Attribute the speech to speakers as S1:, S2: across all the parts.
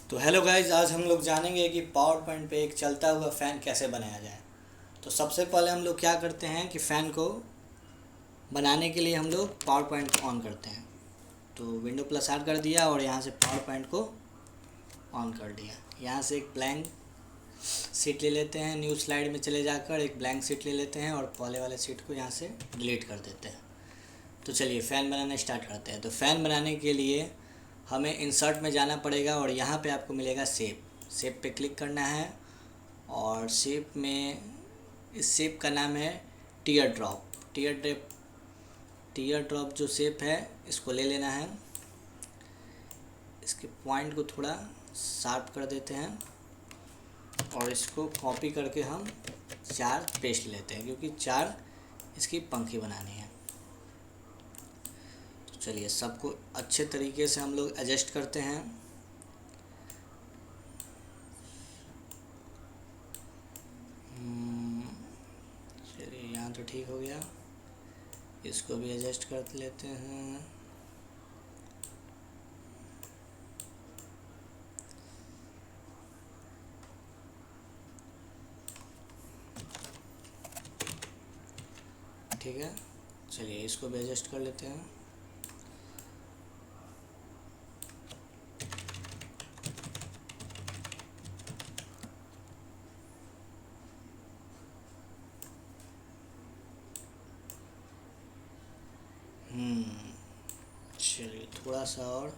S1: तो hello guys, आज हम लोग जानेंगे कि पावर पॉइंट पे एक चलता हुआ फ़ैन कैसे बनाया जाए। तो सबसे पहले हम लोग क्या करते हैं कि फ़ैन को बनाने के लिए हम लोग पावर पॉइंट ऑन करते हैं। तो विंडो प्लस आर कर दिया और यहाँ से पावर पॉइंट को ऑन कर दिया। यहाँ से एक ब्लैंक सीट ले लेते हैं, न्यू स्लाइड में चले जाकर एक ब्लैंक सीट ले लेते हैं और पहले वाले सीट को यहाँ से डिलीट कर देते हैं। तो चलिए फ़ैन बनाना स्टार्ट करते हैं। तो फ़ैन बनाने के लिए हमें इंसर्ट में जाना पड़ेगा और यहाँ पे आपको मिलेगा शेप पे क्लिक करना है। और शेप में इस शेप का नाम है टीयर ड्रॉप जो शेप है इसको ले लेना है। इसके पॉइंट को थोड़ा शार्प कर देते हैं और इसको कॉपी करके हम 4 पेस्ट लेते हैं, क्योंकि 4 इसकी पंखी बनानी है। तो चलिए सबको अच्छे तरीके से हम लोग एडजस्ट करते हैं। चलिए यहाँ तो ठीक हो गया, इसको भी एडजस्ट कर लेते हैं। ठीक है, चलिए इसको भी एडजस्ट कर लेते हैं। चलिए थोड़ा सा और।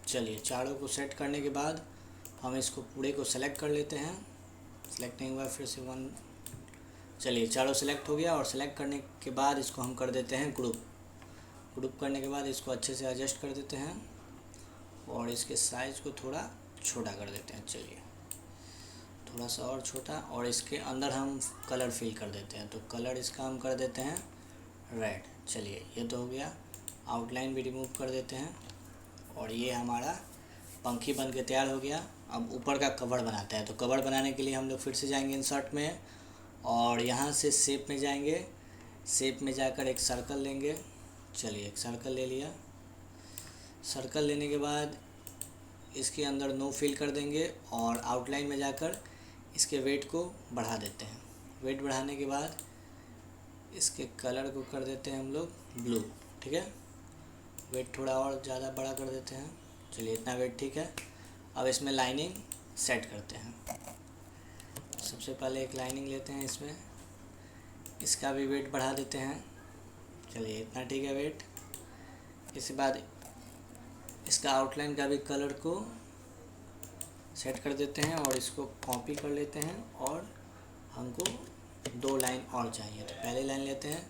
S1: चलिए चारों को सेट करने के बाद हम इसको पूरे को सेलेक्ट कर लेते हैं। सेलेक्ट नहीं हुआ फिर से 1। चलिए चारों सेलेक्ट हो गया और सेलेक्ट करने के बाद इसको हम कर देते हैं ग्रुप करने के बाद इसको अच्छे से एडजस्ट कर देते हैं और इसके साइज़ को थोड़ा छोटा कर देते हैं। चलिए थोड़ा सा और छोटा, और इसके अंदर हम कलर फिल कर देते हैं। तो कलर इसका हम कर देते हैं रेड। चलिए ये तो हो गया। आउटलाइन भी रिमूव कर देते हैं और ये हमारा पंखी बन के तैयार हो गया। अब ऊपर का कवर बनाते हैं। तो कवर बनाने के लिए हम लोग फिर से जाएंगे इंसर्ट में और यहाँ से शेप में जाएंगे। शेप में जाकर एक सर्कल लेंगे। चलिए एक सर्कल ले लिया। सर्कल लेने के बाद इसके अंदर नो फिल कर देंगे और आउटलाइन में जाकर इसके वेट को बढ़ा देते हैं। वेट बढ़ाने के बाद इसके कलर को कर देते हैं हम लोग ब्लू। ठीक है, वेट थोड़ा और ज़्यादा बड़ा कर देते हैं। चलिए इतना वेट ठीक है। अब इसमें लाइनिंग सेट करते हैं। सबसे पहले एक लाइनिंग लेते हैं, इसमें इसका भी वेट बढ़ा देते हैं। चलिए इतना ठीक है वेट। इसके बाद इसका आउटलाइन का भी कलर को सेट कर देते हैं और इसको कॉपी कर लेते हैं और हमको 2 लाइन और चाहिए। तो पहले लाइन लेते हैं,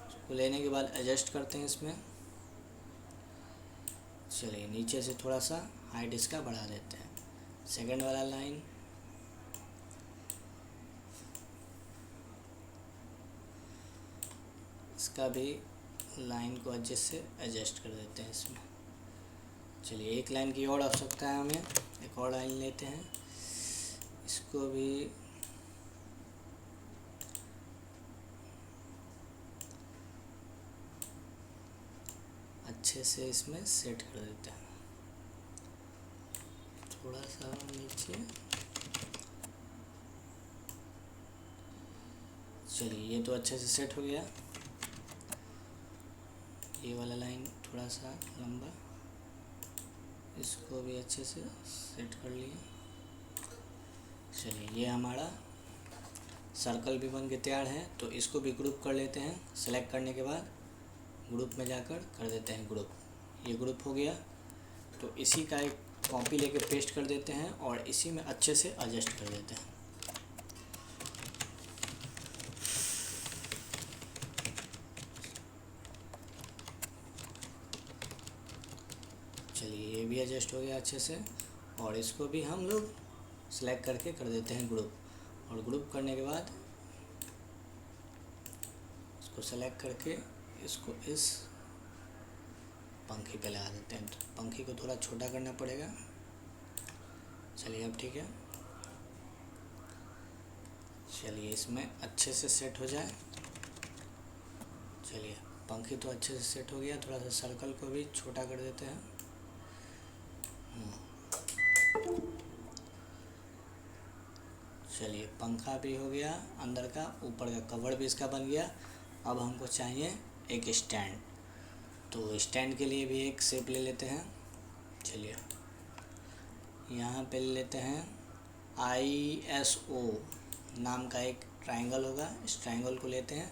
S1: उसको लेने के बाद एडजस्ट करते हैं इसमें। चलिए नीचे से थोड़ा सा हाइट इसका बढ़ा देते हैं। सेकंड वाला लाइन, इसका भी लाइन को अच्छे से एडजस्ट कर देते हैं इसमें। चलिए एक लाइन की और आवश्यकता है हमें, एक और लाइन लेते हैं। इसको भी अच्छे से इसमें सेट कर देते हैं। थोड़ा सा नीचे। चलिए ये तो अच्छे से सेट हो गया। ये वाला लाइन थोड़ा सा लंबा, इसको भी अच्छे से सेट कर लिए। चलिए ये हमारा सर्कल भी बन के तैयार है। तो इसको भी ग्रुप कर लेते हैं। सेलेक्ट करने के बाद ग्रुप में जाकर कर देते हैं ग्रुप। ये ग्रुप हो गया। तो इसी का एक कॉपी लेके पेस्ट कर देते हैं और इसी में अच्छे से एडजस्ट कर देते हैं। चलिए भी एडजस्ट हो गया अच्छे से। और इसको भी हम लोग सेलेक्ट करके कर देते हैं ग्रुप। और ग्रुप करने के बाद इसको सेलेक्ट करके इसको इस पंखी पे लगा देते हैं। पंखी को थोड़ा छोटा करना पड़ेगा। चलिए अब ठीक है। चलिए इसमें अच्छे से सेट हो जाए। चलिए पंखी तो अच्छे से सेट हो गया। थोड़ा सा सर्कल को भी छोटा कर देते हैं। चलिए पंखा भी हो गया अंदर का, ऊपर का कवर भी इसका बन गया। अब हमको चाहिए एक स्टैंड। तो स्टैंड के लिए भी एक शेप ले लेते हैं। चलिए यहाँ पे ले लेते हैं ISO नाम का एक ट्रायंगल होगा। इस ट्रायंगल को लेते हैं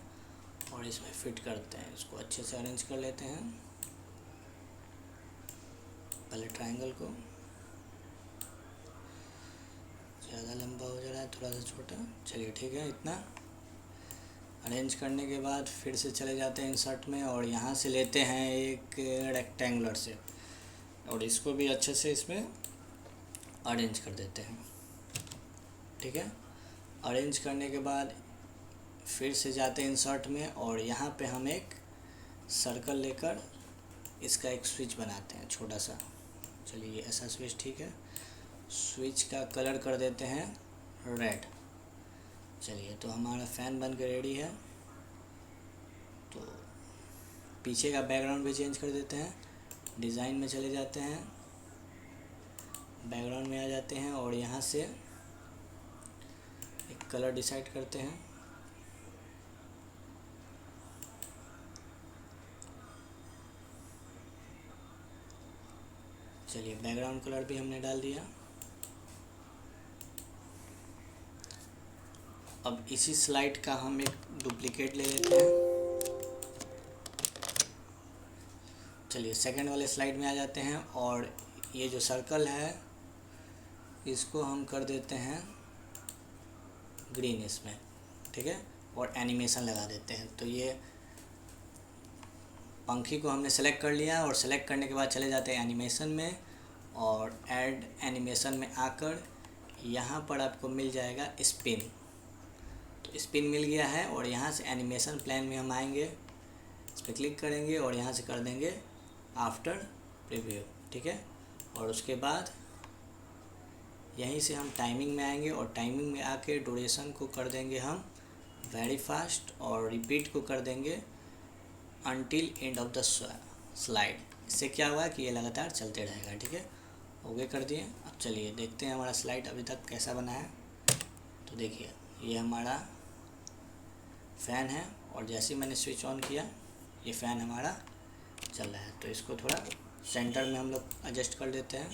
S1: और इसमें फिट करते हैं। इसको अच्छे से अरेंज कर लेते हैं। पहले ट्रायंगल को, ज़्यादा लंबा हो जा रहा है, थोड़ा सा छोटा। चलिए ठीक है। इतना अरेंज करने के बाद फिर से चले जाते हैं इंसर्ट में और यहाँ से लेते हैं एक रेक्टेंगुलर शेप और इसको भी अच्छे से इसमें अरेंज कर देते हैं। ठीक है। अरेंज करने के बाद फिर से जाते हैं इंसर्ट में और यहाँ पे हम एक सर्कल लेकर इसका एक स्विच बनाते हैं छोटा सा। चलिए ऐसा स्विच ठीक है। स्विच का कलर कर देते हैं रेड। चलिए तो हमारा फ़ैन बन के रेडी है। तो पीछे का बैकग्राउंड भी चेंज कर देते हैं। डिज़ाइन में चले जाते हैं, बैकग्राउंड में आ जाते हैं और यहाँ से एक कलर डिसाइड करते हैं। चलिए बैकग्राउंड कलर भी हमने डाल दिया। अब इसी स्लाइड का हम एक डुप्लीकेट ले लेते हैं। चलिए सेकंड वाले स्लाइड में आ जाते हैं और ये जो सर्कल है इसको हम कर देते हैं ग्रीन इसमें। ठीक है। और एनिमेशन लगा देते हैं। तो ये पंखी को हमने सेलेक्ट कर लिया और सेलेक्ट करने के बाद चले जाते हैं एनिमेशन में और ऐड एनिमेशन में आकर यहाँ पर आपको मिल जाएगा स्पिन। तो स्पिन मिल गया है और यहाँ से एनिमेशन प्लान में हम आएंगे, इस पर क्लिक करेंगे और यहाँ से कर देंगे आफ्टर प्रीव्यू। ठीक है। और उसके बाद यहीं से हम टाइमिंग में आएंगे और टाइमिंग में आके ड्यूरेशन को कर देंगे हम वेरी फास्ट और रिपीट को कर देंगे until end of the slide. इससे क्या हुआ कि ये लगातार चलते रहेगा। ठीक है। ओके कर दिए। अब चलिए देखते हैं हमारा स्लाइड अभी तक कैसा बना है। तो देखिए ये हमारा फ़ैन है और जैसे ही मैंने स्विच ऑन किया ये फ़ैन हमारा चल रहा है। तो इसको थोड़ा सेंटर में हम लोग एडजस्ट कर देते हैं।